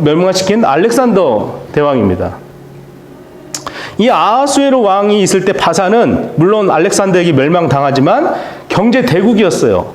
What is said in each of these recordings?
멸망시킨 알렉산더 대왕입니다. 이 아하수에로 왕이 있을 때 바산은 물론 알렉산더에게 멸망당하지만 경제 대국이었어요.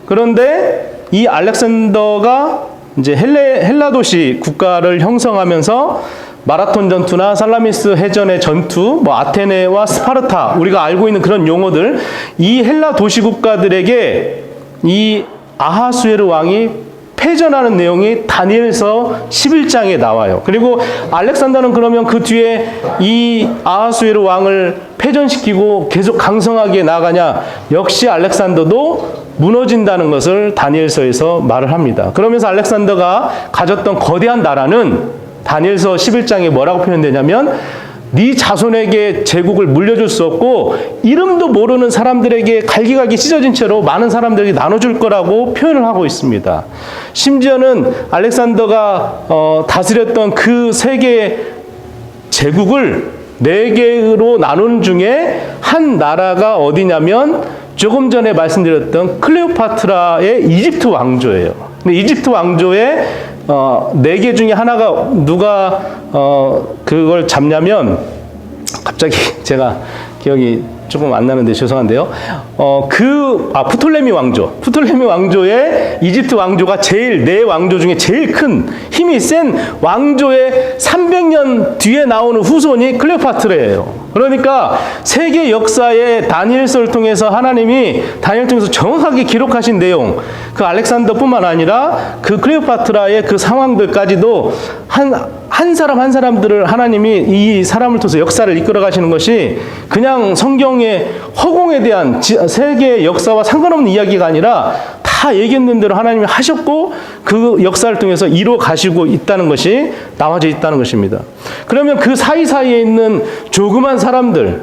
그런데 이 알렉산더가 이제 헬라 도시 국가를 형성하면서 마라톤 전투나 살라미스 해전의 전투, 뭐 아테네와 스파르타, 우리가 알고 있는 그런 용어들, 이 헬라 도시 국가들에게 이 아하수에로 왕이 패전하는 내용이 다니엘서 11장에 나와요. 그리고 알렉산더는 그러면 그 뒤에 이 아하수에로 왕을 패전시키고 계속 강성하게 나가냐? 역시 알렉산더도 무너진다는 것을 다니엘서에서 말을 합니다. 그러면서 알렉산더가 가졌던 거대한 나라는 다니엘서 11장에 뭐라고 표현되냐면 네 자손에게 제국을 물려줄 수 없고 이름도 모르는 사람들에게 갈기갈기 찢어진 채로 많은 사람들에게 나눠줄 거라고 표현을 하고 있습니다. 심지어는 알렉산더가 다스렸던 그 세계 제국을 4개로 나눈 중에 한 나라가 어디냐면 조금 전에 말씀드렸던 클레오파트라의 이집트 왕조예요. 근데 이집트 왕조의 4개 중에 하나가 누가 그걸 잡냐면, 갑자기 제가 기억이 조금 안 나는데 죄송한데요. 프톨레미 왕조. 프톨레미 왕조의 이집트 왕조가 네 왕조 중에 제일 큰 힘이 센 왕조의 300년 뒤에 나오는 후손이 클레오파트라예요. 그러니까 세계 역사의 다니엘서를 통해서 하나님이 다니엘 통해서 정확하게 기록하신 내용, 그 알렉산더뿐만 아니라 그 클레오파트라의 그 상황들까지도 한 사람 한 사람들을 하나님이 이 사람을 통해서 역사를 이끌어 가시는 것이 그냥 성경의 허공에 대한 세계 역사와 상관없는 이야기가 아니라 다 얘기했는 대로 하나님이 하셨고 그 역사를 통해서 이루어 가시고 있다는 것이 나와져 있다는 것입니다. 그러면 그 사이사이에 있는 조그만 사람들,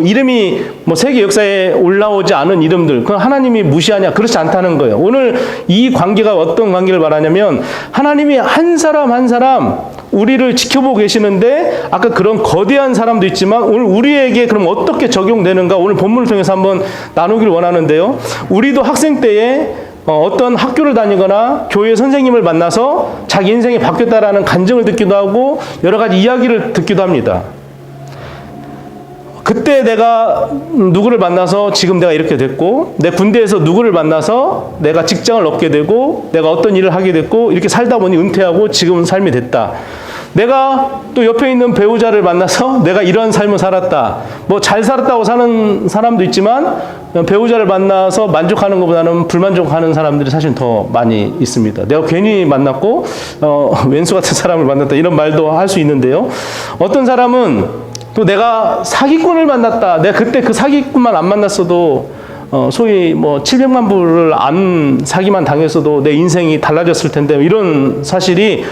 이름이 세계 역사에 올라오지 않은 이름들, 그건 하나님이 무시하냐? 그렇지 않다는 거예요. 오늘 이 관계가 어떤 관계를 말하냐면 하나님이 한 사람 한 사람 우리를 지켜보고 계시는데 아까 그런 거대한 사람도 있지만 오늘 우리에게 그럼 어떻게 적용되는가 오늘 본문을 통해서 한번 나누기를 원하는데요. 우리도 학생 때에 어떤 학교를 다니거나 교회 선생님을 만나서 자기 인생이 바뀌었다라는 간증을 듣기도 하고 여러 가지 이야기를 듣기도 합니다. 그때 내가 누구를 만나서 지금 내가 이렇게 됐고, 내 군대에서 누구를 만나서 내가 직장을 얻게 되고, 내가 어떤 일을 하게 됐고, 이렇게 살다 보니 은퇴하고 지금 삶이 됐다. 내가 또 옆에 있는 배우자를 만나서 내가 이런 삶을 살았다. 잘 살았다고 사는 사람도 있지만 배우자를 만나서 만족하는 것보다는 불만족하는 사람들이 사실 더 많이 있습니다. 내가 괜히 만났고 왼수 같은 사람을 만났다 이런 말도 할 수 있는데요. 어떤 사람은 또 내가 사기꾼을 만났다. 내가 그때 그 사기꾼만 안 만났어도 소위 700만 불을 안 사기만 당했어도 내 인생이 달라졌을 텐데 이런 사실이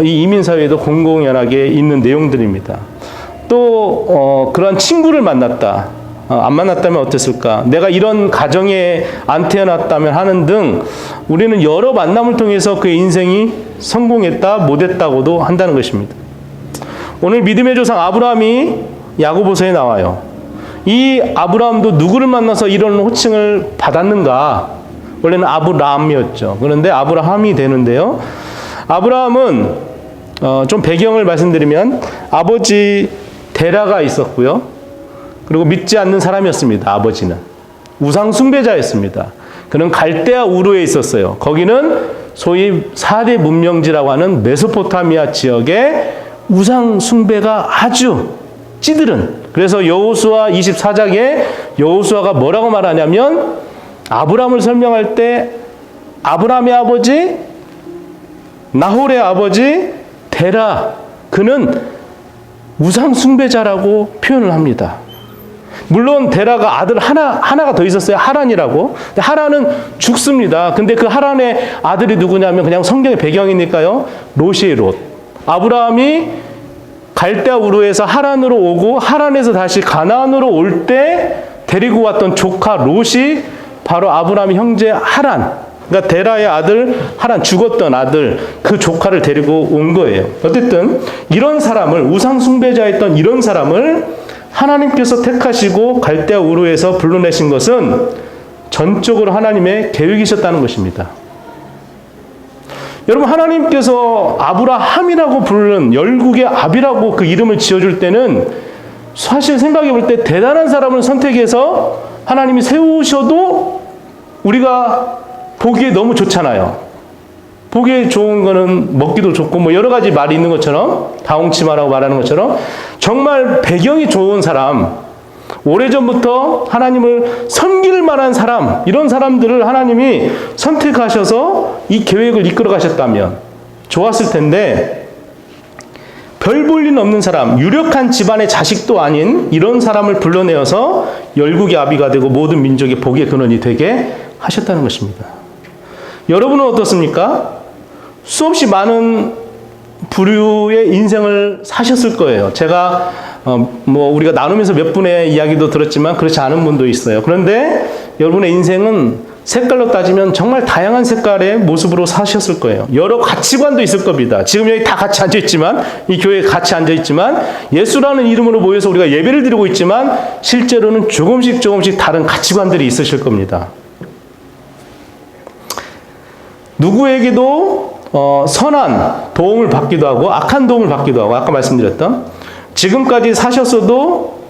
이 이민사회에도 공공연하게 있는 내용들입니다. 또 그런 친구를 만났다. 안 만났다면 어땠을까? 내가 이런 가정에 안 태어났다면 하는 등 우리는 여러 만남을 통해서 그의 인생이 성공했다, 못했다고도 한다는 것입니다. 오늘 믿음의 조상 아브라함이 야고보서에 나와요. 이 아브라함도 누구를 만나서 이런 호칭을 받았는가? 원래는 아브람이었죠. 그런데 아브라함이 되는데요. 아브라함은 좀 배경을 말씀드리면 아버지 데라가 있었고요. 그리고 믿지 않는 사람이었습니다. 아버지는 우상 숭배자였습니다. 그는 갈대아 우르에 있었어요. 거기는 소위 4대 문명지라고 하는 메소포타미아 지역에 우상 숭배가 아주 찌들은. 그래서 여호수아 24장에 여호수아가 뭐라고 말하냐면 아브라함을 설명할 때 아브라함의 아버지, 나홀의 아버지 데라, 그는 우상 숭배자라고 표현을 합니다. 물론 데라가 아들 하나가 더 있었어요. 하란이라고. 근데 하란은 죽습니다. 근데 그 하란의 아들이 누구냐면 그냥 성경의 배경이니까요. 롯이에요, 롯. 아브라함이 갈대아 우르에서 하란으로 오고 하란에서 다시 가나안으로 올 때 데리고 왔던 조카 롯이 바로 아브라함의 형제 하란. 그러니까 데라의 아들 하란, 죽었던 아들, 그 조카를 데리고 온 거예요. 어쨌든 이런 사람을, 우상 숭배자였던 이런 사람을 하나님께서 택하시고 갈대아 우르에서 불러내신 것은 전적으로 하나님의 계획이셨다는 것입니다. 여러분, 하나님께서 아브라함이라고 부르는 열국의 아비라고 그 이름을 지어줄 때는 사실 생각해 볼 때 대단한 사람을 선택해서 하나님이 세우셔도 우리가 보기에 너무 좋잖아요. 보기에 좋은 거는 먹기도 좋고 뭐 여러 가지 말이 있는 것처럼, 다홍치마라고 말하는 것처럼 정말 배경이 좋은 사람, 오래전부터 하나님을 섬길 만한 사람, 이런 사람들을 하나님이 선택하셔서 이 계획을 이끌어 가셨다면 좋았을 텐데, 별 볼 일 없는 사람, 유력한 집안의 자식도 아닌 이런 사람을 불러내어서 열국의 아비가 되고 모든 민족의 복의 근원이 되게 하셨다는 것입니다. 여러분은 어떻습니까? 수없이 많은 부류의 인생을 사셨을 거예요. 제가 우리가 나누면서 몇 분의 이야기도 들었지만 그렇지 않은 분도 있어요. 그런데 여러분의 인생은 색깔로 따지면 정말 다양한 색깔의 모습으로 사셨을 거예요. 여러 가치관도 있을 겁니다. 지금 여기 다 같이 앉아있지만, 이 교회에 같이 앉아있지만, 예수라는 이름으로 모여서 우리가 예배를 드리고 있지만 실제로는 조금씩 다른 가치관들이 있으실 겁니다. 누구에게도 선한 도움을 받기도 하고 악한 도움을 받기도 하고, 아까 말씀드렸던 지금까지 사셨어도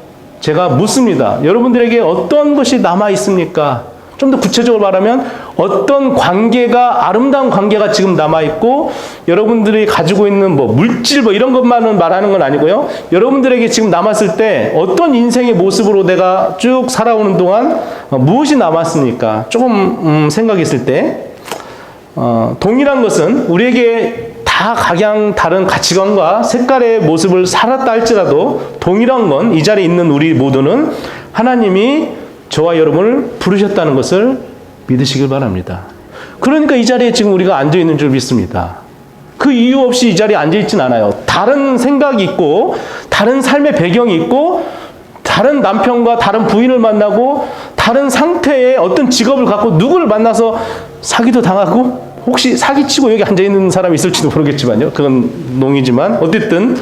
제가 묻습니다. 여러분들에게 어떤 것이 남아 있습니까? 좀 더 구체적으로 말하면 어떤 관계가, 아름다운 관계가 지금 남아있고, 여러분들이 가지고 있는 물질 이런 것만은 말하는 건 아니고요. 여러분들에게 지금 남았을 때 어떤 인생의 모습으로 내가 쭉 살아오는 동안 무엇이 남았습니까? 조금 생각했을 때 동일한 것은 우리에게 다 각양 다른 가치관과 색깔의 모습을 살았다 할지라도 동일한 건 이 자리에 있는 우리 모두는 하나님이 저와 여러분을 부르셨다는 것을 믿으시길 바랍니다. 그러니까 이 자리에 지금 우리가 앉아있는 줄 믿습니다. 그 이유 없이 이 자리에 앉아있진 않아요. 다른 생각이 있고, 다른 삶의 배경이 있고, 다른 남편과 다른 부인을 만나고, 다른 상태의 어떤 직업을 갖고 누구를 만나서 사기도 당하고, 혹시 사기치고 여기 앉아있는 사람이 있을지도 모르겠지만요. 그건 농이지만 어쨌든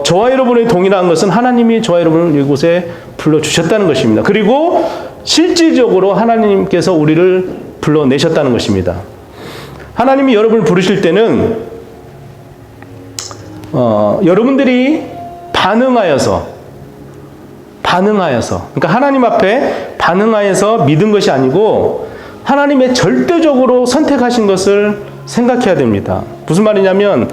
저와 여러분의 동일한 것은 하나님이 저와 여러분을 이곳에 불러주셨다는 것입니다. 그리고 실질적으로 하나님께서 우리를 불러내셨다는 것입니다. 하나님이 여러분을 부르실 때는 여러분들이 반응하여서, 그러니까 하나님 앞에 반응하여서 믿은 것이 아니고 하나님의 절대적으로 선택하신 것을 생각해야 됩니다. 무슨 말이냐면,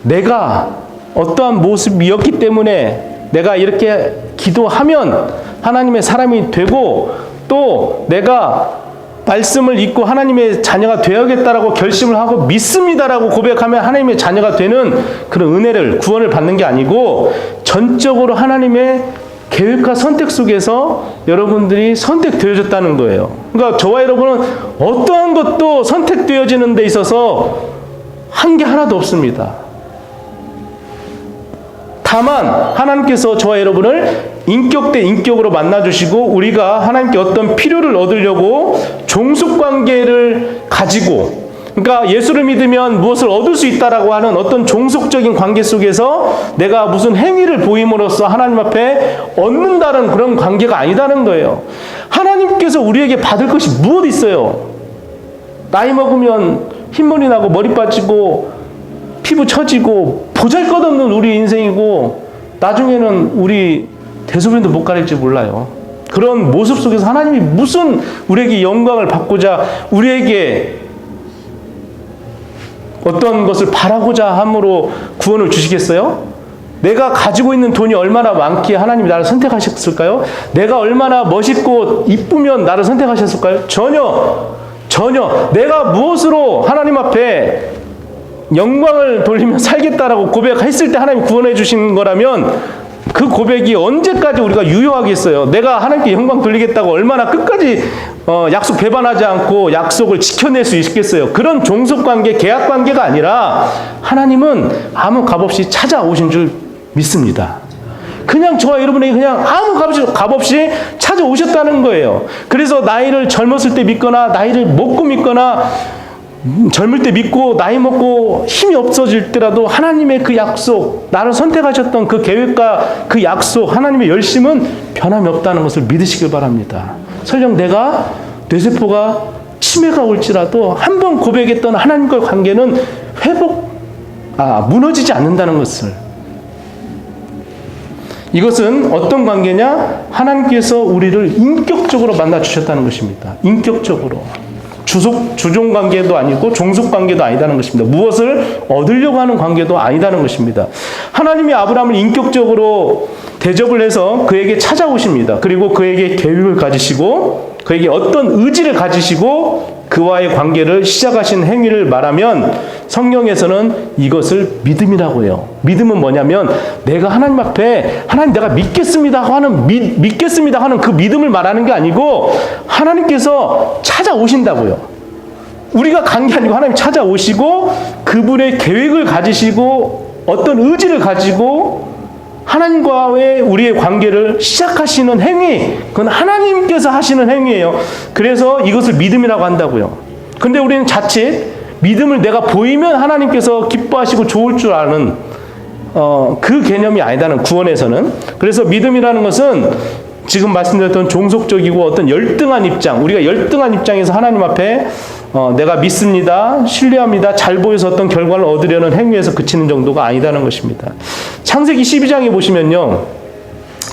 내가 어떠한 모습이었기 때문에 내가 이렇게 기도하면 하나님의 사람이 되고, 또 내가 말씀을 읽고 하나님의 자녀가 되어야겠다라고 결심을 하고 믿습니다라고 고백하면 하나님의 자녀가 되는 그런 은혜를, 구원을 받는 게 아니고, 전적으로 하나님의 계획과 선택 속에서 여러분들이 선택되어졌다는 거예요. 그러니까 저와 여러분은 어떠한 것도 선택되어지는 데 있어서 한 게 하나도 없습니다. 다만 하나님께서 저와 여러분을 인격 대 인격으로 만나주시고, 우리가 하나님께 어떤 필요를 얻으려고 종속관계를 가지고, 그러니까 예수를 믿으면 무엇을 얻을 수 있다라고 하는 어떤 종속적인 관계 속에서 내가 무슨 행위를 보임으로써 하나님 앞에 얻는다는 그런 관계가 아니다는 거예요. 하나님께서 우리에게 받을 것이 무엇 있어요? 나이 먹으면 흰머리 나고 머리 빠지고 피부 처지고 보잘것없는 우리 인생이고, 나중에는 우리 대소변도 못 가릴지 몰라요. 그런 모습 속에서 하나님이 무슨 우리에게 영광을 받고자, 우리에게 어떤 것을 바라고자 함으로 구원을 주시겠어요? 내가 가지고 있는 돈이 얼마나 많기에 하나님이 나를 선택하셨을까요? 내가 얼마나 멋있고 이쁘면 나를 선택하셨을까요? 전혀. 내가 무엇으로 하나님 앞에 영광을 돌리며 살겠다라고 고백했을 때 하나님이 구원해 주신 거라면 그 고백이 언제까지 우리가 유효하겠어요? 내가 하나님께 영광 돌리겠다고 얼마나 끝까지 약속 배반하지 않고 약속을 지켜낼 수 있겠어요? 그런 종속관계, 계약관계가 아니라 하나님은 아무 값없이 찾아오신 줄 믿습니다. 그냥 저와 여러분에게 그냥 아무 값 없이 찾아오셨다는 거예요. 그래서 나이를 젊었을 때 믿거나 나이를 먹고 믿거나 젊을 때 믿고 나이 먹고 힘이 없어질 때라도 하나님의 그 약속, 나를 선택하셨던 그 계획과 그 약속, 하나님의 열심은 변함이 없다는 것을 믿으시길 바랍니다. 설령 내가 뇌세포가 치매가 올지라도 한 번 고백했던 하나님과의 관계는 무너지지 않는다는 것을. 이것은 어떤 관계냐? 하나님께서 우리를 인격적으로 만나주셨다는 것입니다. 인격적으로. 주종 관계도 아니고 종속 관계도 아니다는 것입니다. 무엇을 얻으려고 하는 관계도 아니다는 것입니다. 하나님이 아브라함을 인격적으로 대접을 해서 그에게 찾아오십니다. 그리고 그에게 계획을 가지시고 그에게 어떤 의지를 가지시고 그와의 관계를 시작하신 행위를 말하면 성경에서는 이것을 믿음이라고 해요. 믿음은 뭐냐면 내가 하나님 앞에 하나님 내가 믿겠습니다 하는 그 믿음을 말하는 게 아니고 하나님께서 찾아오신다고요. 우리가 간 게 아니고 하나님 찾아오시고 그분의 계획을 가지시고 어떤 의지를 가지고 하나님과의 우리의 관계를 시작하시는 행위, 그건 하나님께서 하시는 행위예요. 그래서 이것을 믿음이라고 한다고요. 근데 우리는 자칫 믿음을 내가 보이면 하나님께서 기뻐하시고 좋을 줄 아는 그 개념이 아니다는 구원에서는. 그래서 믿음이라는 것은 지금 말씀드렸던 종속적이고 어떤 열등한 입장, 우리가 열등한 입장에서 하나님 앞에 내가 믿습니다, 신뢰합니다, 잘 보여서 어떤 결과를 얻으려는 행위에서 그치는 정도가 아니다는 것입니다. 창세기 12장에 보시면요,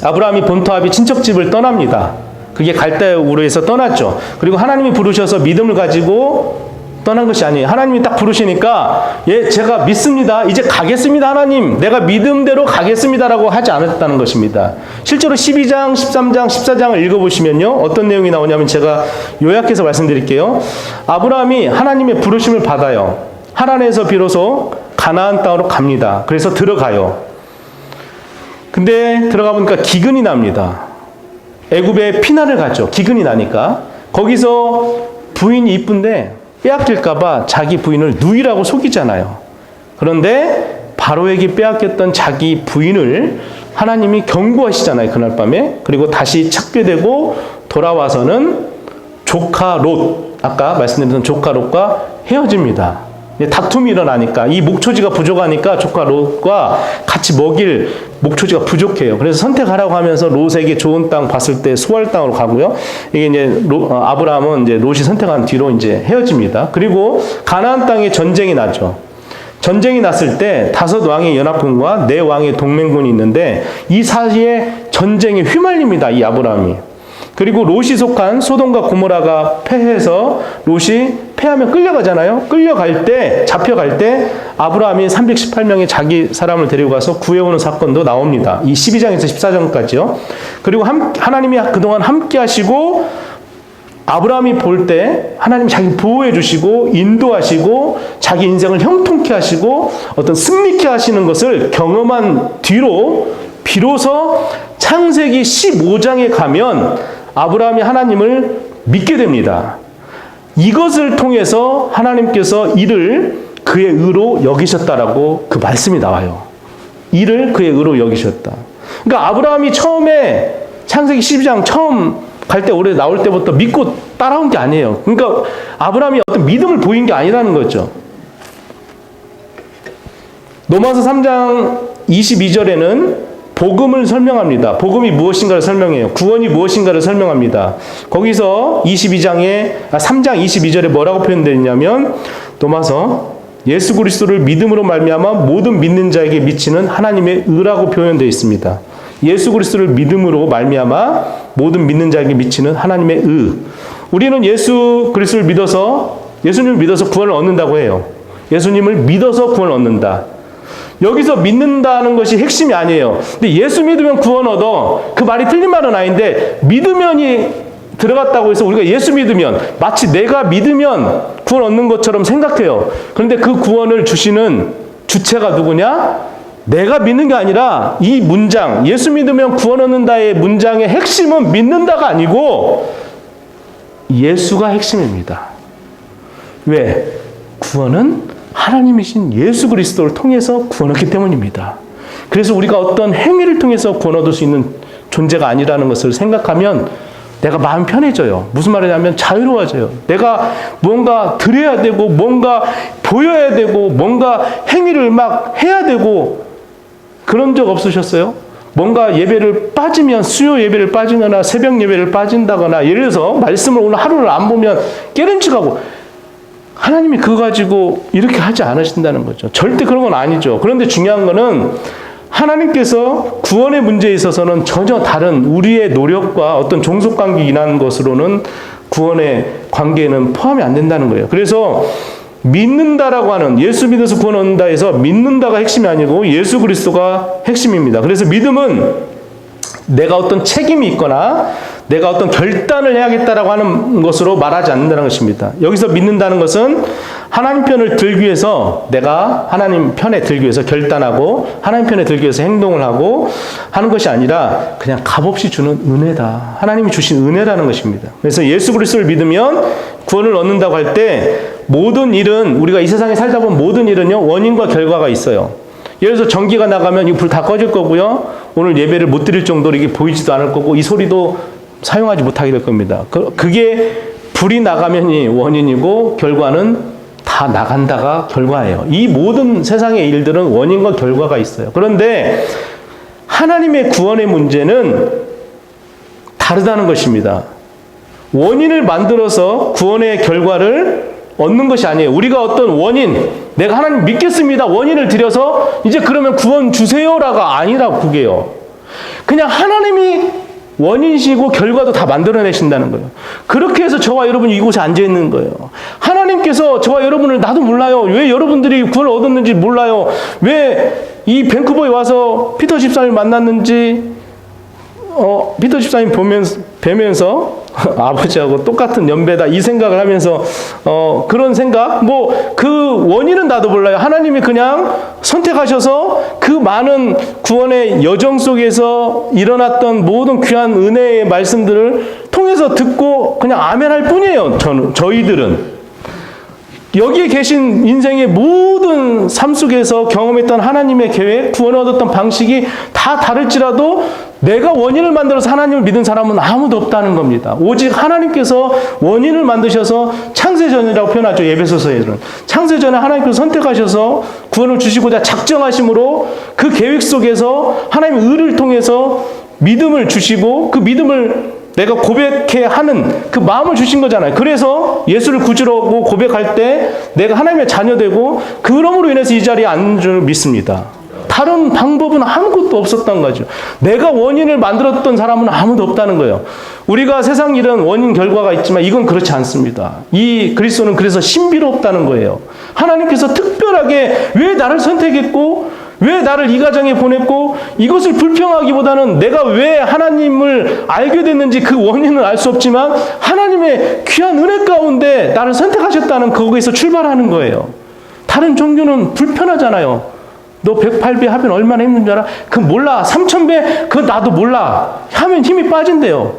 아브라함이 본토압이 친척집을 떠납니다. 그게 갈대우르에서 떠났죠. 그리고 하나님이 부르셔서 믿음을 가지고 떠난 것이 아니에요. 하나님이 딱 부르시니까 제가 믿습니다, 이제 가겠습니다 하나님, 내가 믿음대로 가겠습니다라고 하지 않았다는 것입니다. 실제로 12장, 13장, 14장을 읽어보시면요, 어떤 내용이 나오냐면 제가 요약해서 말씀드릴게요. 아브라함이 하나님의 부르심을 받아요. 하란에서 비로소 가나안 땅으로 갑니다. 그래서 들어가요. 근데 들어가 보니까 기근이 납니다. 애굽에 피난을 가죠. 기근이 나니까. 거기서 부인이 이쁜데 빼앗길까봐 자기 부인을 누이라고 속이잖아요. 그런데 바로에게 빼앗겼던 자기 부인을 하나님이 경고하시잖아요, 그날 밤에. 그리고 다시 찾게 되고 돌아와서는 조카 롯, 아까 말씀드렸던 조카 롯과 헤어집니다. 다툼이 일어나니까, 이 목초지가 부족하니까 조카 롯과 같이 먹일 목초지가 부족해요. 그래서 선택하라고 하면서 롯에게 좋은 땅 봤을 때 소알 땅으로 가고요. 이게 이제 아브라함은 이제 롯이 선택한 뒤로 이제 헤어집니다. 그리고 가나안 땅에 전쟁이 나죠. 전쟁이 났을 때 5 왕의 연합군과 4 왕의 동맹군이 있는데 이 사이에 전쟁에 휘말립니다, 이 아브라함이. 그리고 롯이 속한 소돔과 고모라가 패해서 롯이 패하면 끌려가잖아요. 잡혀갈 때 아브라함이 318명의 자기 사람을 데리고 가서 구해오는 사건도 나옵니다. 이 12장에서 14장까지요. 그리고 하나님이 그동안 함께 하시고 아브라함이 볼 때 하나님이 자기 보호해 주시고 인도하시고 자기 인생을 형통케 하시고 어떤 승리케 하시는 것을 경험한 뒤로 비로소 창세기 15장에 가면 아브라함이 하나님을 믿게 됩니다. 이것을 통해서 하나님께서 이를 그의 의로 여기셨다라고 그 말씀이 나와요. 이를 그의 의로 여기셨다. 그러니까 아브라함이 처음에 창세기 12장 처음 갈 때 올해 나올 때부터 믿고 따라온 게 아니에요. 그러니까 아브라함이 어떤 믿음을 보인 게 아니라는 거죠. 로마서 3장 22절에는 복음을 설명합니다. 복음이 무엇인가를 설명해요. 구원이 무엇인가를 설명합니다. 거기서 3장 22절에 뭐라고 표현되어 있냐면 로마서 예수 그리스도를 믿음으로 말미암아 모든 믿는 자에게 미치는 하나님의 의라고 표현되어 있습니다. 예수 그리스도를 믿음으로 말미암아 모든 믿는 자에게 미치는 하나님의 의. 우리는 예수 그리스도를 믿어서, 예수님을 믿어서 구원을 얻는다고 해요. 예수님을 믿어서 구원을 얻는다. 여기서 믿는다는 것이 핵심이 아니에요. 근데 예수 믿으면 구원 얻어, 그 말이 틀린 말은 아닌데 믿으면이 들어갔다고 해서 우리가 예수 믿으면 마치 내가 믿으면 구원 얻는 것처럼 생각해요. 그런데 그 구원을 주시는 주체가 누구냐? 내가 믿는 게 아니라 이 문장, 예수 믿으면 구원 얻는다의 문장의 핵심은 믿는다가 아니고 예수가 핵심입니다. 왜? 구원은 하나님이신 예수 그리스도를 통해서 구원 얻기 때문입니다. 그래서 우리가 어떤 행위를 통해서 구원 얻을 수 있는 존재가 아니라는 것을 생각하면 내가 마음 편해져요. 무슨 말이냐면 자유로워져요. 내가 뭔가 드려야 되고 뭔가 보여야 되고 뭔가 행위를 막 해야 되고 그런 적 없으셨어요? 뭔가 예배를 빠지면 수요 예배를 빠지거나 새벽 예배를 빠진다거나 예를 들어서 말씀을 오늘 하루를 안 보면 깨름직하고 하나님이 그거 가지고 이렇게 하지 않으신다는 거죠. 절대 그런 건 아니죠. 그런데 중요한 거는 하나님께서 구원의 문제에 있어서는 전혀 다른 우리의 노력과 어떤 종속관계 인한 것으로는 구원의 관계에는 포함이 안 된다는 거예요. 그래서 믿는다라고 하는 예수 믿어서 구원 얻는다 해서 믿는다가 핵심이 아니고 예수 그리스도가 핵심입니다. 그래서 믿음은 내가 어떤 책임이 있거나 내가 어떤 결단을 해야겠다라고 하는 것으로 말하지 않는다는 것입니다. 여기서 믿는다는 것은 하나님 편을 들기 위해서 내가 하나님 편에 들기 위해서 결단하고 하나님 편에 들기 위해서 행동을 하고 하는 것이 아니라 그냥 값없이 주는 은혜다. 하나님이 주신 은혜라는 것입니다. 그래서 예수 그리스도를 믿으면 구원을 얻는다고 할 때 모든 일은 우리가 이 세상에 살다 보면 모든 일은요 원인과 결과가 있어요. 예를 들어서 전기가 나가면 이 불 다 꺼질 거고요. 오늘 예배를 못 드릴 정도로 이게 보이지도 않을 거고 이 소리도 사용하지 못하게 될 겁니다. 그게 불이 나가면이 원인이고 결과는 다 나간다가 결과예요. 이 모든 세상의 일들은 원인과 결과가 있어요. 그런데 하나님의 구원의 문제는 다르다는 것입니다. 원인을 만들어서 구원의 결과를 얻는 것이 아니에요. 우리가 어떤 원인, 내가 하나님 믿겠습니다. 원인을 들여서 이제 그러면 구원 주세요라가 아니라 그게요. 그냥 하나님이 원인이시고 결과도 다 만들어내신다는 거예요. 그렇게 해서 저와 여러분이 이곳에 앉아있는 거예요. 하나님께서 저와 여러분을 나도 몰라요. 왜 여러분들이 구원을 얻었는지 몰라요. 왜 이 밴쿠버에 와서 피터 집사님을 만났는지 피터 집사님 뵈면서 아버지하고 똑같은 연배다 이 생각을 하면서 그런 생각 그 원인은 나도 몰라요. 하나님이 그냥 선택하셔서 그 많은 구원의 여정 속에서 일어났던 모든 귀한 은혜의 말씀들을 통해서 듣고 그냥 아멘할 뿐이에요. 저희들은 여기에 계신 인생의 모든 삶 속에서 경험했던 하나님의 계획, 구원을 얻었던 방식이 다 다를지라도 내가 원인을 만들어서 하나님을 믿은 사람은 아무도 없다는 겁니다. 오직 하나님께서 원인을 만드셔서 창세전이라고 표현하죠. 예배소서에는. 창세전에 하나님께서 선택하셔서 구원을 주시고자 작정하심으로 그 계획 속에서 하나님의 의를 통해서 믿음을 주시고 그 믿음을 내가 고백해 하는 그 마음을 주신 거잖아요. 그래서 예수를 구주라고 고백할 때 내가 하나님의 자녀되고 그러므로 인해서 이 자리에 앉은 줄 믿습니다. 다른 방법은 아무것도 없었던 거죠. 내가 원인을 만들었던 사람은 아무도 없다는 거예요. 우리가 세상 일은 원인 결과가 있지만 이건 그렇지 않습니다. 이 그리스도는 그래서 신비롭다는 거예요. 하나님께서 특별하게 왜 나를 선택했고 왜 나를 이 가정에 보냈고 이것을 불평하기보다는 내가 왜 하나님을 알게 됐는지 그 원인은 알 수 없지만 하나님의 귀한 은혜 가운데 나를 선택하셨다는 거기에서 출발하는 거예요. 다른 종교는 불편하잖아요. 너 108배 하면 얼마나 힘든 줄 알아? 그거 몰라. 3000배? 그거 나도 몰라. 하면 힘이 빠진대요.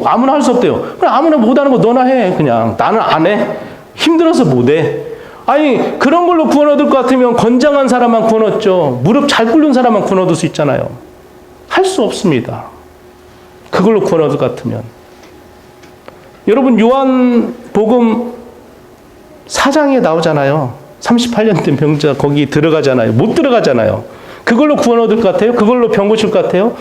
아무나 할 수 없대요. 그냥 아무나 못하는 거 너나 해. 그냥 나는 안 해. 힘들어서 못해. 아니 그런 걸로 구원 얻을 것 같으면 건장한 사람만 구원 얻죠. 무릎 잘 꿇는 사람만 구원 얻을 수 있잖아요. 할 수 없습니다. 그걸로 구원 얻을 것 같으면. 여러분 요한복음 4장에 나오잖아요. 38년 된 병자 거기 들어가잖아요. 못 들어가잖아요. 그걸로 구원 얻을 것 같아요? 그걸로 병 고칠 것 같아요?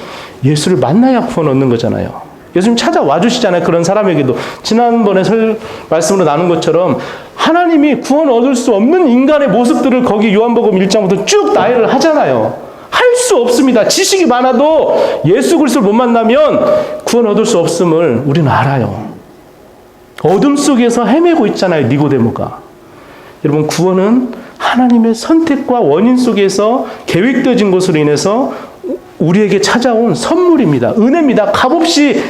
예수를 만나야 구원 얻는 거잖아요. 예수님 찾아와 주시잖아요. 그런 사람에게도. 지난번에 말씀으로 나눈 것처럼 하나님이 구원 얻을 수 없는 인간의 모습들을 거기 요한복음 1장부터 쭉 나열을 하잖아요. 할 수 없습니다. 지식이 많아도 예수 그리스도를 못 만나면 구원 얻을 수 없음을 우리는 알아요. 어둠 속에서 헤매고 있잖아요. 니고데모가. 여러분 구원은 하나님의 선택과 원인 속에서 계획되어진 것으로 인해서 우리에게 찾아온 선물입니다. 은혜입니다. 값없이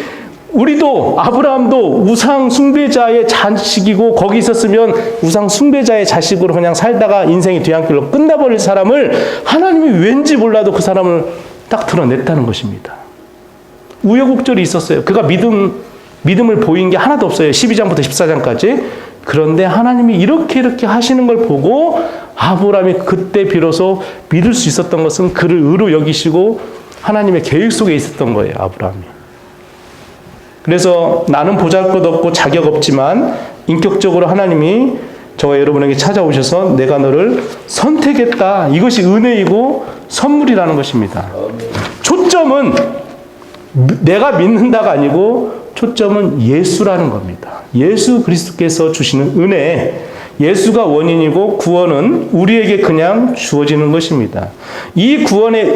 우리도 아브라함도 우상 숭배자의 자식이고 거기 있었으면 우상 숭배자의 자식으로 그냥 살다가 인생이 뒤안길로 끝나버릴 사람을 하나님이 왠지 몰라도 그 사람을 딱 드러냈다는 것입니다. 우여곡절이 있었어요. 그가 믿음을 보인 게 하나도 없어요. 12장부터 14장까지. 그런데 하나님이 이렇게 하시는 걸 보고 아브라함이 그때 비로소 믿을 수 있었던 것은 그를 의로 여기시고 하나님의 계획 속에 있었던 거예요. 아브라함이. 그래서 나는 보잘것없고 자격 없지만 인격적으로 하나님이 저와 여러분에게 찾아오셔서 내가 너를 선택했다. 이것이 은혜이고 선물이라는 것입니다. 초점은 내가 믿는다가 아니고 초점은 예수라는 겁니다. 예수 그리스도께서 주시는 은혜, 예수가 원인이고 구원은 우리에게 그냥 주어지는 것입니다. 이 구원의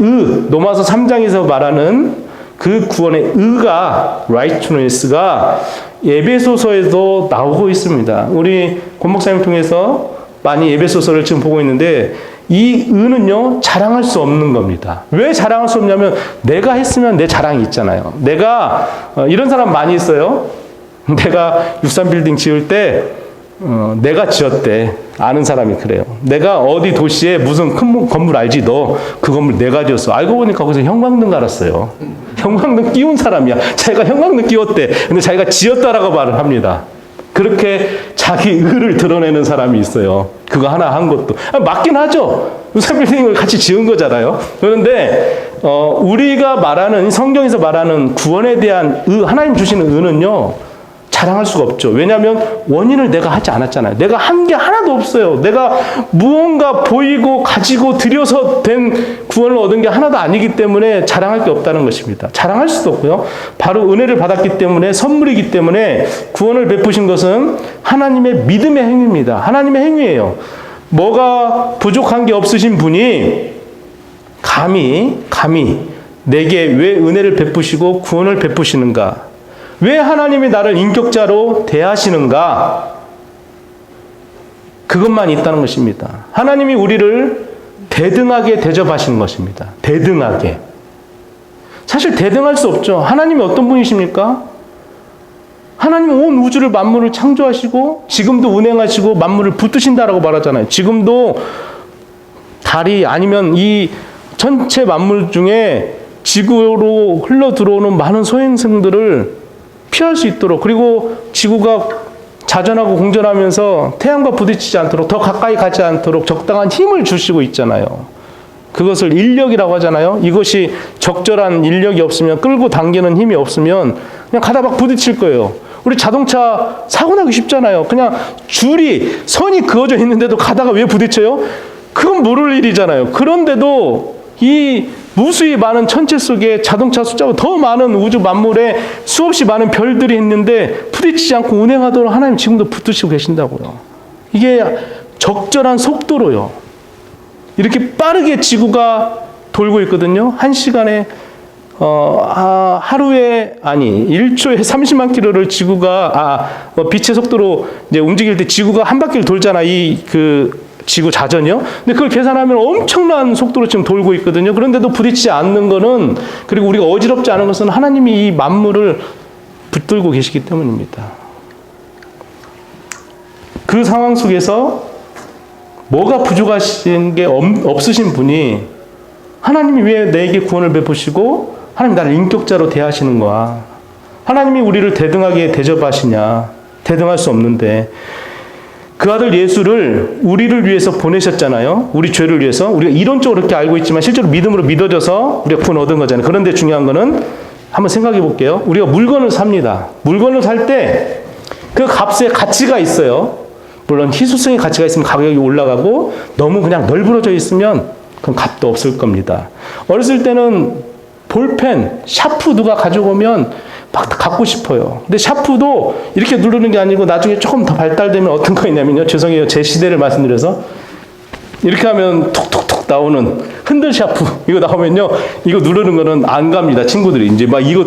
로마서 3장에서 말하는 그 구원의 의가 righteousness가 에베소서에도 나오고 있습니다. 우리 권 목사님 통해서 많이 에베소서를 지금 보고 있는데 이 의는요 자랑할 수 없는 겁니다. 왜 자랑할 수 없냐면 내가 했으면 내 자랑이 있잖아요. 내가 이런 사람 많이 있어요. 내가 63빌딩 지을 때 내가 지었대. 아는 사람이 그래요. 내가 어디 도시에 무슨 큰 건물 알지? 너 그 건물 내가 지었어. 알고 보니까 거기서 형광등 갈았어요. 형광등 끼운 사람이야. 자기가 형광등 끼웠대. 근데 자기가 지었다라고 말을 합니다. 그렇게 자기 의를 드러내는 사람이 있어요. 그거 하나 한 것도. 맞긴 하죠. 63빌딩을 같이 지은 거잖아요. 그런데 우리가 말하는 성경에서 말하는 구원에 대한 하나님 주시는 의는요. 자랑할 수가 없죠. 왜냐하면 원인을 내가 하지 않았잖아요. 내가 한 게 하나도 없어요. 내가 무언가 보이고 가지고 들여서 된 구원을 얻은 게 하나도 아니기 때문에 자랑할 게 없다는 것입니다. 자랑할 수도 없고요. 바로 은혜를 받았기 때문에 선물이기 때문에 구원을 베푸신 것은 하나님의 믿음의 행위입니다. 하나님의 행위예요. 뭐가 부족한 게 없으신 분이 감히 내게 왜 은혜를 베푸시고 구원을 베푸시는가? 왜 하나님이 나를 인격자로 대하시는가? 그것만 있다는 것입니다. 하나님이 우리를 대등하게 대접하시는 것입니다. 대등하게. 사실 대등할 수 없죠. 하나님이 어떤 분이십니까? 하나님은 온 우주를 만물을 창조하시고 지금도 운행하시고 만물을 붙드신다라고 말하잖아요. 지금도 달이 아니면 이 전체 만물 중에 지구로 흘러 들어오는 많은 소행성들을 피할 수 있도록, 그리고 지구가 자전하고 공전하면서 태양과 부딪히지 않도록, 더 가까이 가지 않도록 적당한 힘을 주시고 있잖아요. 그것을 인력이라고 하잖아요. 이것이 적절한 인력이 없으면, 끌고 당기는 힘이 없으면 그냥 가다 막 부딪힐 거예요. 우리 자동차 사고 나기 쉽잖아요. 그냥 선이 그어져 있는데도 가다가 왜 부딪혀요? 그건 모를 일이잖아요. 그런데도 이 무수히 많은 천체 속에 자동차 숫자보다 더 많은 우주 만물에 수없이 많은 별들이 있는데 부딪히지 않고 운행하도록 하나님 지금도 붙드시고 계신다고요. 이게 적절한 속도로요. 이렇게 빠르게 지구가 돌고 있거든요. 한 시간에 하루에 1초에 30만 킬로를 지구가 빛의 속도로 이제 움직일 때 지구가 한 바퀴를 돌잖아. 지구 자전이요. 근데 그걸 계산하면 엄청난 속도로 지금 돌고 있거든요. 그런데도 부딪히지 않는 거는, 그리고 우리가 어지럽지 않은 것은 하나님이 이 만물을 붙들고 계시기 때문입니다. 그 상황 속에서 뭐가 부족하신 게 없으신 분이 하나님이 왜 내게 구원을 베푸시고 하나님 나를 인격자로 대하시는 거야. 하나님이 우리를 대등하게 대접하시냐. 대등할 수 없는데. 그 아들 예수를 우리를 위해서 보내셨잖아요. 우리 죄를 위해서. 우리가 이론적으로 그렇게 알고 있지만 실제로 믿음으로 믿어져서 우리가 구원 얻은 거잖아요. 그런데 중요한 거는 한번 생각해 볼게요. 우리가 물건을 삽니다. 물건을 살 때 그 값에 가치가 있어요. 물론 희소성의 가치가 있으면 가격이 올라가고 너무 그냥 널브러져 있으면 그건 값도 없을 겁니다. 어렸을 때는 볼펜, 샤프 누가 가져오면 막 갖고 싶어요. 근데 샤프도 이렇게 누르는 게 아니고 나중에 조금 더 발달되면 어떤 거 있냐면요. 죄송해요. 제 시대를 말씀드려서 이렇게 하면 톡톡톡 나오는 흔들 샤프 이거 나오면요. 이거 누르는 거는 안 갑니다. 친구들이 이제 막 이거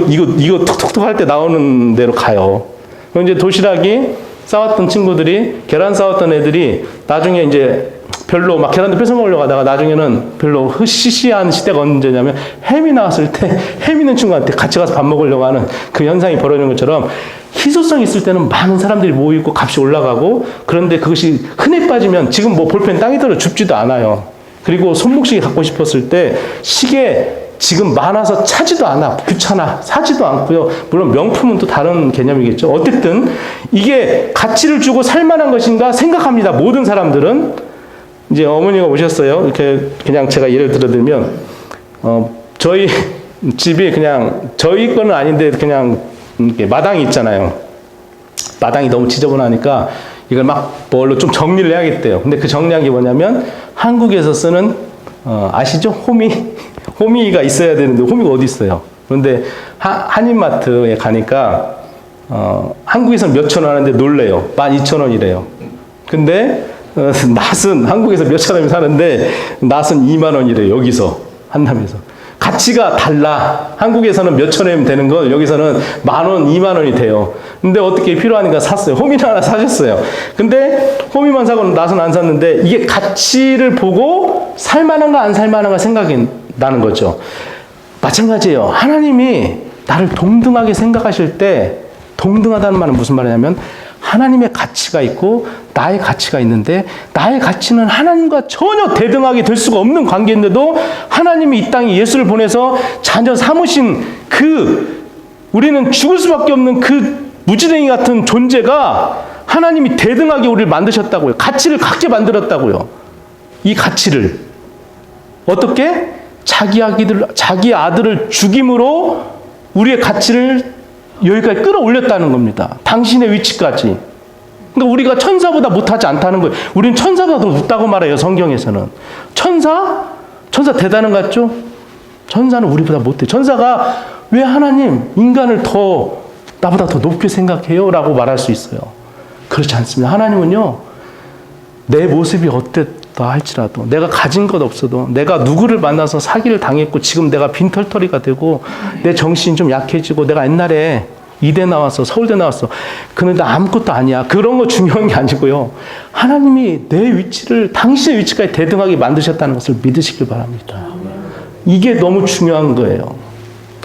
톡톡톡 할 때 나오는 대로 가요. 그럼 이제 도시락이 싸웠던 친구들이, 계란 싸웠던 애들이 나중에 이제 별로 막 계란도 뺏어 먹으려고 하다가 나중에는 별로 시시한 시대가 언제냐면 햄이 나왔을 때 햄 있는 친구한테 같이 가서 밥 먹으려고 하는 그 현상이 벌어지는 것처럼 희소성이 있을 때는 많은 사람들이 모이고 값이 올라가고, 그런데 그것이 흔해 빠지면 지금 뭐 볼펜 땅에 들어 줍지도 않아요. 그리고 손목시계 갖고 싶었을 때 시계 지금 많아서 차지도 않아. 귀찮아. 사지도 않고요. 물론 명품은 또 다른 개념이겠죠. 어쨌든 이게 가치를 주고 살만한 것인가 생각합니다. 모든 사람들은. 이제 어머니가 오셨어요. 이렇게 그냥 제가 예를 들어드리면 저희 집이 그냥 저희 거는 아닌데 그냥 이렇게 마당이 있잖아요. 마당이 너무 지저분하니까 이걸 막 뭘로 좀 정리를 해야겠대요. 근데 그 정리한 게 뭐냐면 한국에서 쓰는 아시죠? 호미가 있어야 되는데 호미가 어디 있어요? 그런데 한인마트에 가니까 한국에서는 몇천 원 하는데 놀래요. 12,000원이래요. 근데 낫은 한국에서 몇천 원이면 사는데 낫은 2만 원이래요. 여기서 한남에서. 가치가 달라. 한국에서는 몇천 원이면 되는 건 여기서는 10,000원, 2만 원이 돼요. 근데 어떻게 필요하니까 샀어요. 호미를 하나 사셨어요. 근데 호미만 사고는 낫은 안 샀는데 이게 가치를 보고 살만한가 안 살만한가 생각이 나는 거죠. 마찬가지예요. 하나님이 나를 동등하게 생각하실 때 동등하다는 말은 무슨 말이냐면 하나님의 가치가 있고 나의 가치가 있는데 나의 가치는 하나님과 전혀 대등하게 될 수가 없는 관계인데도 하나님이 이 땅에 예수를 보내서 자녀 삼으신 우리는 죽을 수밖에 없는 그 무지랭이 같은 존재가 하나님이 대등하게 우리를 만드셨다고요. 가치를 갖게 만들었다고요. 이 가치를 어떻게? 자기 아들을 죽임으로 우리의 가치를 여기까지 끌어올렸다는 겁니다. 당신의 위치까지. 그러니까 우리가 천사보다 못하지 않다는 거예요. 우리는 천사보다 더 높다고 말해요. 성경에서는. 천사 대단한 것 같죠? 천사는 우리보다 못해. 천사가 왜 하나님 인간을 나보다 더 높게 생각해요? 라고 말할 수 있어요. 그렇지 않습니다. 하나님은요, 내 모습이 어땠다 할지라도, 내가 가진 것 없어도, 내가 누구를 만나서 사기를 당했고 지금 내가 빈털터리가 되고 내 정신이 좀 약해지고 내가 옛날에 이대 나왔어, 서울대 나왔어, 그런데 아무것도 아니야. 그런 거 중요한 게 아니고요. 하나님이 내 위치를, 당신의 위치까지 대등하게 만드셨다는 것을 믿으시길 바랍니다. 이게 너무 중요한 거예요.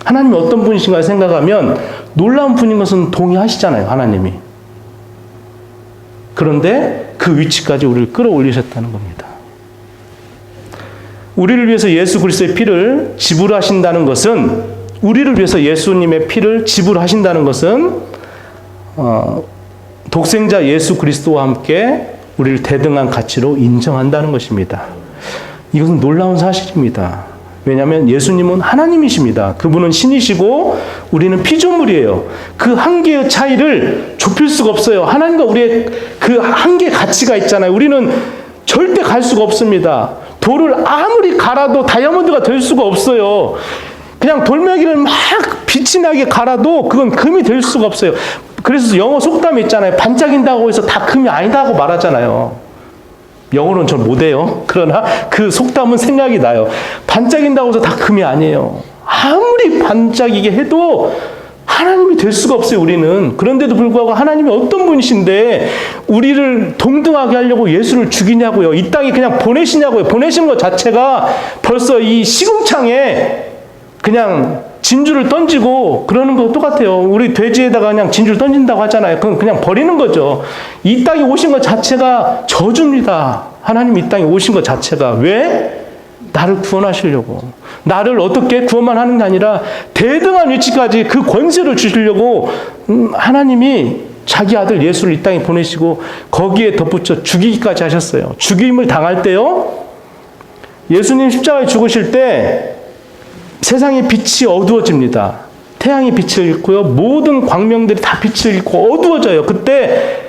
하나님이 어떤 분이신가 생각하면 놀라운 분인 것은 동의하시잖아요. 하나님이. 그런데 그 위치까지 우리를 끌어올리셨다는 겁니다. 우리를 위해서 예수 그리스도의 피를 지불하신다는 것은, 우리를 위해서 예수님의 피를 지불하신다는 것은 독생자 예수 그리스도와 함께 우리를 대등한 가치로 인정한다는 것입니다. 이것은 놀라운 사실입니다. 왜냐하면 예수님은 하나님이십니다. 그분은 신이시고 우리는 피조물이에요. 그 한계의 차이를 좁힐 수가 없어요. 하나님과 우리의 그 한계 가치가 있잖아요. 우리는 절대 갈 수가 없습니다. 돌을 아무리 갈아도 다이아몬드가 될 수가 없어요. 그냥 돌멩이를 막 빛이 나게 갈아도 그건 금이 될 수가 없어요. 그래서 영어 속담이 있잖아요. 반짝인다고 해서 다 금이 아니다고 말하잖아요. 영어로는 전 못해요. 그러나 그 속담은 생각이 나요. 반짝인다고 해서 다 금이 아니에요. 아무리 반짝이게 해도 하나님이 될 수가 없어요, 우리는. 그런데도 불구하고 하나님이 어떤 분이신데 우리를 동등하게 하려고 예수를 죽이냐고요. 이 땅에 그냥 보내시냐고요. 보내신 것 자체가 벌써 이 시궁창에 그냥 진주를 던지고 그러는 거 똑같아요. 우리 돼지에다가 그냥 진주를 던진다고 하잖아요. 그건 그냥 버리는 거죠. 이 땅에 오신 것 자체가 저주입니다. 하나님 이 땅에 오신 것 자체가. 왜? 나를 구원하시려고. 나를 어떻게 구원만 하는 게 아니라 대등한 위치까지 그 권세를 주시려고 하나님이 자기 아들 예수를 이 땅에 보내시고 거기에 덧붙여 죽이기까지 하셨어요. 죽임을 당할 때요, 예수님 십자가에 죽으실 때 세상의 빛이 어두워집니다. 태양이 빛을 잃고요, 모든 광명들이 다 빛을 잃고 어두워져요. 그때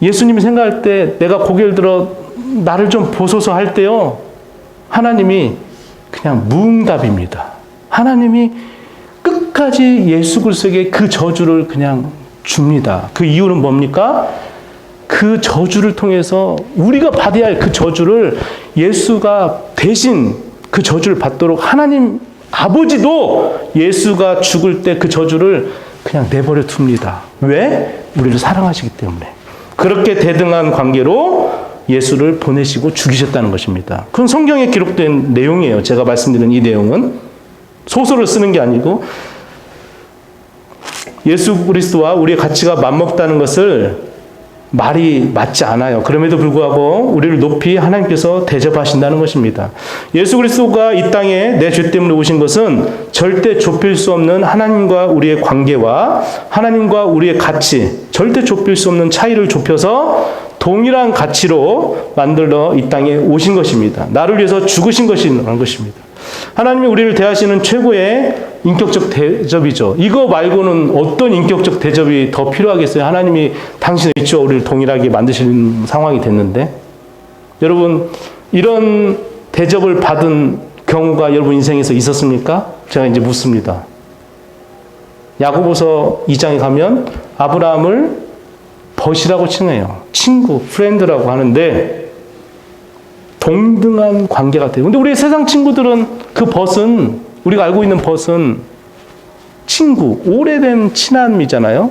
예수님이 생각할 때 내가 고개를 들어 나를 좀 보소서 할 때요, 하나님이 그냥 무응답입니다. 하나님이 끝까지 예수 그리스도에게 그 저주를 그냥 줍니다. 그 이유는 뭡니까? 그 저주를 통해서 우리가 받아야 할 그 저주를 예수가 대신 그 저주를 받도록 하나님 아버지도 예수가 죽을 때 그 저주를 그냥 내버려 둡니다. 왜? 우리를 사랑하시기 때문에. 그렇게 대등한 관계로 예수를 보내시고 죽이셨다는 것입니다. 그건 성경에 기록된 내용이에요. 제가 말씀드린 이 내용은 소설을 쓰는 게 아니고 예수 그리스도와 우리의 가치가 맞먹다는 것을 말이 맞지 않아요. 그럼에도 불구하고 우리를 높이 하나님께서 대접하신다는 것입니다. 예수 그리스도가 이 땅에 내 죄 때문에 오신 것은 절대 좁힐 수 없는 하나님과 우리의 관계와 하나님과 우리의 가치, 절대 좁힐 수 없는 차이를 좁혀서 동일한 가치로 만들어 이 땅에 오신 것입니다. 나를 위해서 죽으신 것이라는 것입니다. 하나님이 우리를 대하시는 최고의 인격적 대접이죠. 이거 말고는 어떤 인격적 대접이 더 필요하겠어요? 하나님이 당신의 위치와 우리를 동일하게 만드시는 상황이 됐는데, 여러분 이런 대접을 받은 경우가 여러분 인생에서 있었습니까? 제가 이제 묻습니다. 야고보서 2장에 가면 아브라함을 벗이라고 칭해요. 친구, 프렌드라고 하는데 동등한 관계가 돼요. 근데 우리 세상 친구들은 그 벗은, 우리가 알고 있는 벗은 친구, 오래된 친함이잖아요.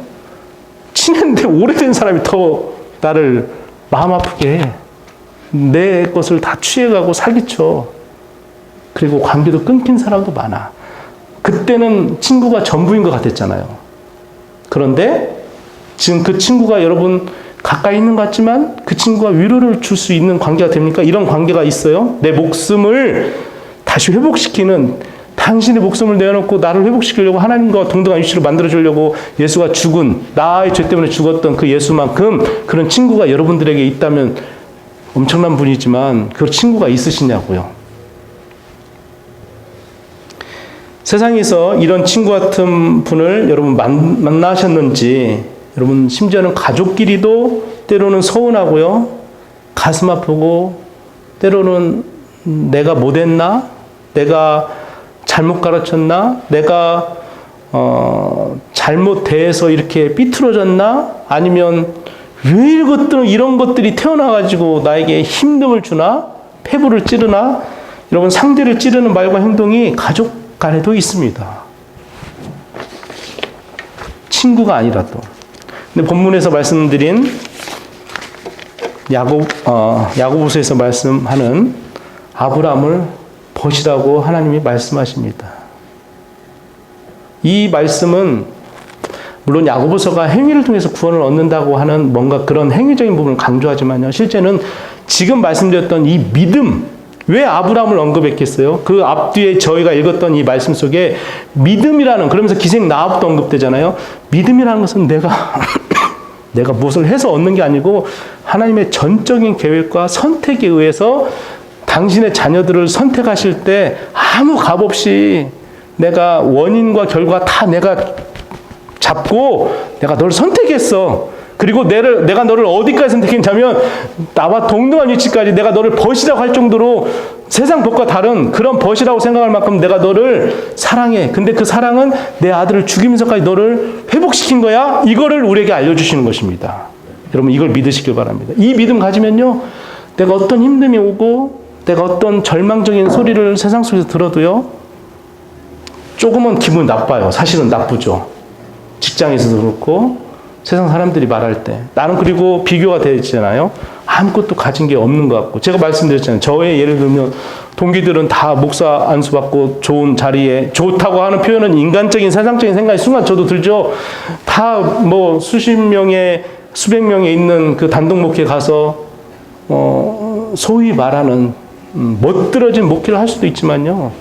친한데 오래된 사람이 더 나를 마음 아프게 해. 내 것을 다 취해가고 사기쳐. 그리고 관계도 끊긴 사람도 많아. 그때는 친구가 전부인 것 같았잖아요. 그런데 지금 그 친구가 여러분 가까이 있는 것 같지만 그 친구가 위로를 줄 수 있는 관계가 됩니까? 이런 관계가 있어요. 내 목숨을 다시 회복시키는, 당신의 목숨을 내어놓고 나를 회복시키려고 하나님과 동등한 위치로 만들어주려고 예수가 죽은, 나의 죄 때문에 죽었던 그 예수만큼 그런 친구가 여러분들에게 있다면 엄청난 분이지만 그 친구가 있으시냐고요. 세상에서 이런 친구 같은 분을 여러분 만나셨는지, 여러분 심지어는 가족끼리도 때로는 서운하고요, 가슴 아프고, 때로는 내가 못했나? 내가 잘못 가르쳤나? 내가 잘못 대해서 이렇게 삐뚤어졌나? 아니면 왜 이런 것들이 태어나가지고 나에게 힘듦을 주나? 폐부를 찌르나? 여러분 상대를 찌르는 말과 행동이 가족 간에도 있습니다. 친구가 아니라도. 근데 본문에서 말씀드린 야고보서에서 말씀하는 아브라함을 벗이라고 하나님이 말씀하십니다. 이 말씀은 물론 야고보서가 행위를 통해서 구원을 얻는다고 하는 뭔가 그런 행위적인 부분을 강조하지만요, 실제는 지금 말씀드렸던 이 믿음, 왜 아브라함을 언급했겠어요? 그 앞뒤에 저희가 읽었던 이 말씀 속에 믿음이라는, 그러면서 기생 나합도 언급되잖아요. 믿음이라는 것은 내가 무엇을 해서 얻는 게 아니고 하나님의 전적인 계획과 선택에 의해서 당신의 자녀들을 선택하실 때 아무 값 없이 내가 원인과 결과 다 내가 잡고 내가 너를 선택했어. 그리고 내가 너를 어디까지 선택했냐면 나와 동등한 위치까지 내가 너를 벗이라고 할 정도로 세상 벗과 다른 그런 벗이라고 생각할 만큼 내가 너를 사랑해. 근데 그 사랑은 내 아들을 죽이면서까지 너를 회복시킨 거야. 이거를 우리에게 알려주시는 것입니다. 여러분 이걸 믿으시길 바랍니다. 이 믿음 가지면요, 내가 어떤 힘듦이 오고 내가 어떤 절망적인 소리를 세상 속에서 들어도요, 조금은 기분 나빠요. 사실은 나쁘죠. 직장에서도 그렇고 세상 사람들이 말할 때 나는, 그리고 비교가 되잖아요. 아무것도 가진 게 없는 것 같고, 제가 말씀드렸잖아요. 저의 예를 들면 동기들은 다 목사 안수 받고 좋은 자리에, 좋다고 하는 표현은 인간적인 세상적인 생각이 순간 저도 들죠. 다 뭐 수십 명의 수백 명에 있는 그 단독 목회에 가서 소위 말하는 멋들어진 목회를 할 수도 있지만요,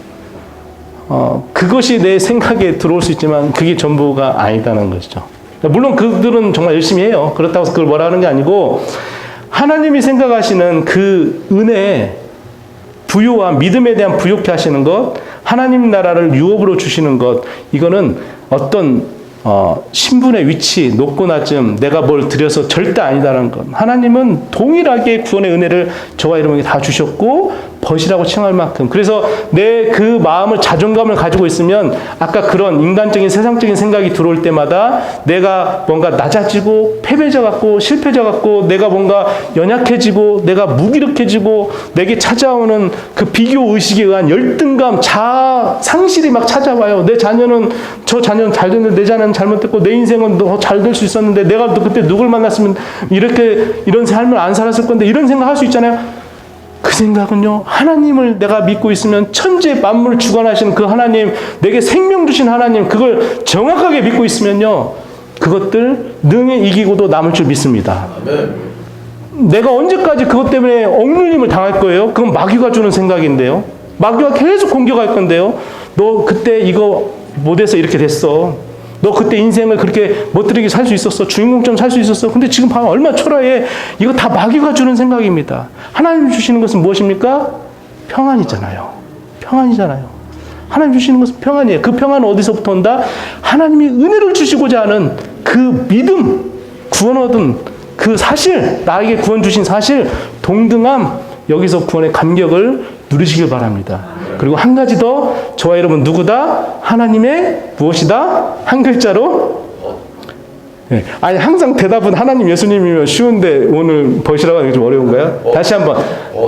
그것이 내 생각에 들어올 수 있지만 그게 전부가 아니다는 것이죠. 물론 그들은 정말 열심히 해요. 그렇다고 해서 그걸 뭐라 하는 게 아니고, 하나님이 생각하시는 그 은혜, 부요와 믿음에 대한 부요케 하시는 것, 하나님 나라를 유업으로 주시는 것, 이거는 어떤 신분의 위치, 높고 낮음, 내가 뭘 드려서 절대 아니다라는 것. 하나님은 동일하게 구원의 은혜를 저와 여러분에게 다 주셨고 벗이라고 칭할 만큼, 그래서 내 그 마음을, 자존감을 가지고 있으면 아까 그런 인간적인 세상적인 생각이 들어올 때마다 내가 뭔가 낮아지고 패배자 같고 실패자 같고 내가 뭔가 연약해지고 내가 무기력해지고 내게 찾아오는 그 비교 의식에 의한 열등감, 자아 상실이 막 찾아와요. 저 자녀는 잘 됐는데 내 자녀는 잘못됐고 내 인생은 더 잘 될 수 있었는데 내가 그때 누굴 만났으면 이런 삶을 안 살았을 건데, 이런 생각할 수 있잖아요. 그 생각은요, 하나님을 내가 믿고 있으면 천지 만물을 주관하시는 그 하나님, 내게 생명 주신 하나님, 그걸 정확하게 믿고 있으면요, 그것들 능히 이기고도 남을 줄 믿습니다. 내가 언제까지 그것 때문에 억눌림을 당할 거예요? 그건 마귀가 주는 생각인데요. 마귀가 계속 공격할 건데요. 너 그때 이거 못해서 이렇게 됐어. 너 그때 인생을 그렇게 멋들이게 살 수 있었어. 주인공처럼 살 수 있었어. 근데 지금 봐봐, 얼마나 초라해. 이거 다 마귀가 주는 생각입니다. 하나님 주시는 것은 무엇입니까? 평안이잖아요. 평안이잖아요. 하나님 주시는 것은 평안이에요. 그 평안은 어디서부터 온다? 하나님이 은혜를 주시고자 하는 그 믿음, 구원 얻은 그 사실, 나에게 구원 주신 사실, 동등함, 여기서 구원의 감격을 누리시길 바랍니다. 그리고 한 가지 더, 저와 여러분 누구다? 하나님의 무엇이다? 한 글자로? 네. 아니, 항상 대답은 하나님, 예수님이면 쉬운데 오늘 벗이라고 하는 게 좀 어려운가요? 다시 한번.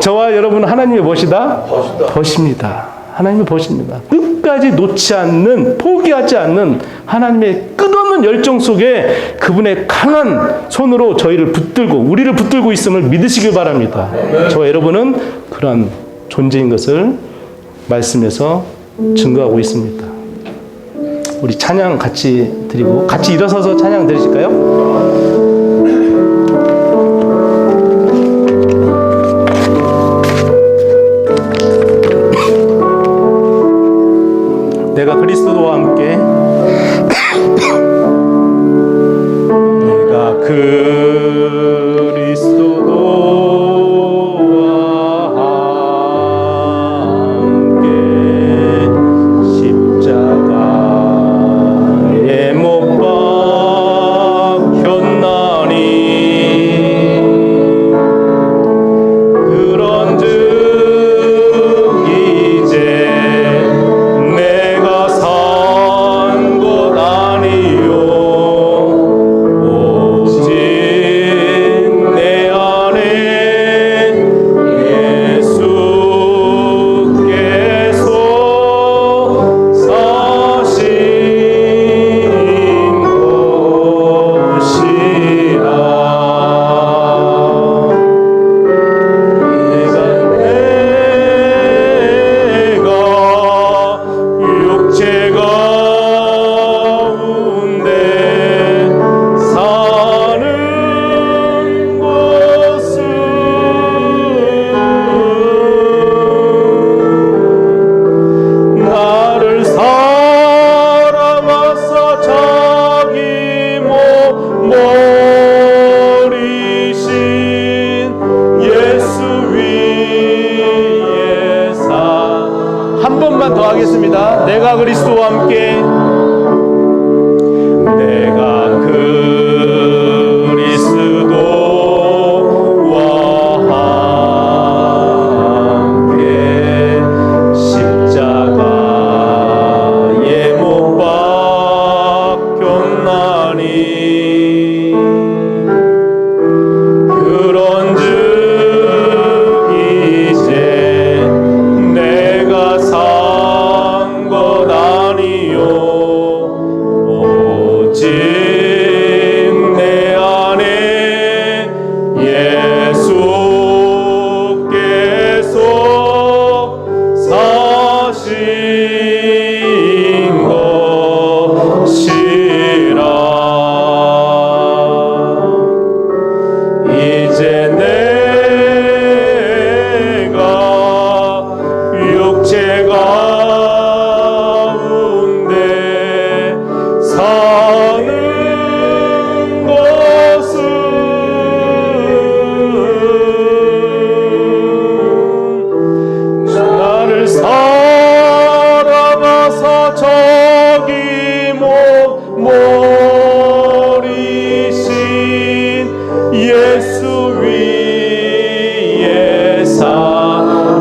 저와 여러분은 하나님의 무엇이다? 벗입니다. 하나님의 벗입니다. 끝까지 놓지 않는, 포기하지 않는 하나님의 끝없는 열정 속에 그분의 강한 손으로 저희를 붙들고, 우리를 붙들고 있음을 믿으시길 바랍니다. 저와 여러분은 그러한 존재인 것을 말씀에서 증거하고 있습니다. 우리 찬양 같이 드리고, 같이 일어서서 찬양 드리실까요? 내가 그리스도와 함께 내가 그리스도와 함께 십자가에 못 박혔나니 그런즉 이제 내가 산 것 아니요 오직 내 안에 예수께서 사신 것이라. 내가 육체 가운데 사는 것은 나를 사랑하사 자기 버리신 예수 위에 한 번만 더 하겠습니다. 내가 그리스도와 함께 내가 그리스도와 함께 십자가에 못 박혔나니 그런즉 이제 내가 산 것 아니요 오직 내 안에 예수께서 사신 것이라. 이제 내가 육체 가운데 사는 것은 나를 사랑하사 자기 버리신 예수 위에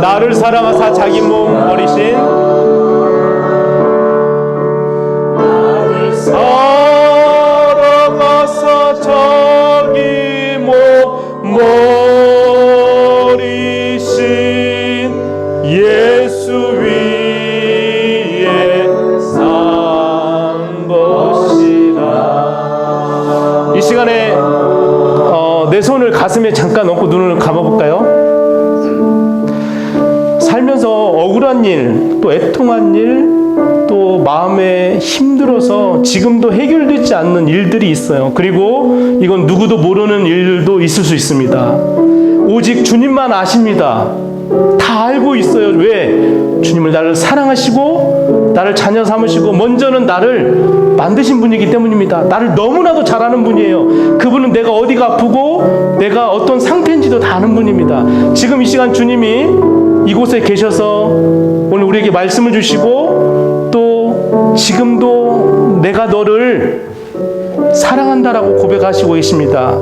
나를 사랑하사 자기 몸 버리신 나를 사랑하사 자기 몸 버리신 예수 위에 산 것이다. 이 시간에 내 손을 가슴에 잠깐 얹고 눈을 감아볼까요? 살면서 억울한 일, 또 애통한 일, 또 마음에 힘들어서 지금도 해결되지 않는 일들이 있어요. 그리고 이건 누구도 모르는 일도 있을 수 있습니다. 오직 주님만 아십니다. 다 알고 있어요. 왜? 주님을 나를 사랑하시고 나를 자녀 삼으시고 먼저는 나를 만드신 분이기 때문입니다. 나를 너무나도 잘 아는 분이에요. 그분은 내가 어디가 아프고 내가 어떤 상태인지도 다 아는 분입니다. 지금 이 시간 주님이 이곳에 계셔서 오늘 우리에게 말씀을 주시고 또 지금도 내가 너를 사랑한다라고 고백하시고 계십니다.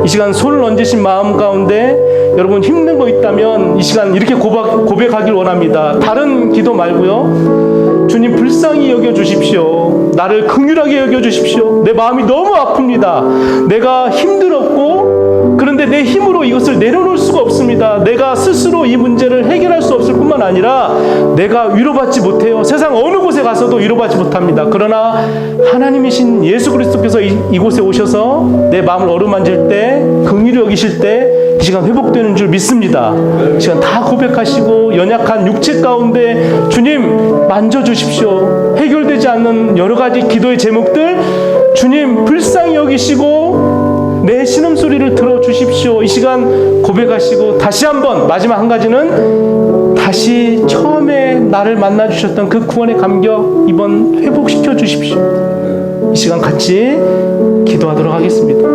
이 시간 손을 얹으신 마음 가운데 여러분 힘든 거 있다면 이 시간 이렇게 고백하길 원합니다. 다른 기도 말고요. 주님 불쌍히 여겨주십시오. 나를 긍휼하게 여겨주십시오. 내 마음이 너무 아픕니다. 내가 힘들었고 그런데 내 힘으로 이것을 내려놓을 수가 없습니다. 내가 스스로 이 문제를 해결할 수 없을 뿐만 아니라 내가 위로받지 못해요. 세상 어느 곳에 가서도 위로받지 못합니다. 그러나 하나님이신 예수 그리스도께서 이곳에 오셔서 내 마음을 어루만질 때 긍휼히 여기실 때 이 시간 회복되는 줄 믿습니다. 이 시간 다 고백하시고 연약한 육체 가운데 주님 만져주십시오. 해결되지 않는 여러 가지 기도의 제목들 주님 불쌍히 여기시고 내 신음소리를 들어주십시오. 이 시간 고백하시고 다시 한번 마지막 한 가지는 다시 처음에 나를 만나주셨던 그 구원의 감격 이번 회복시켜 주십시오. 이 시간 같이 기도하도록 하겠습니다.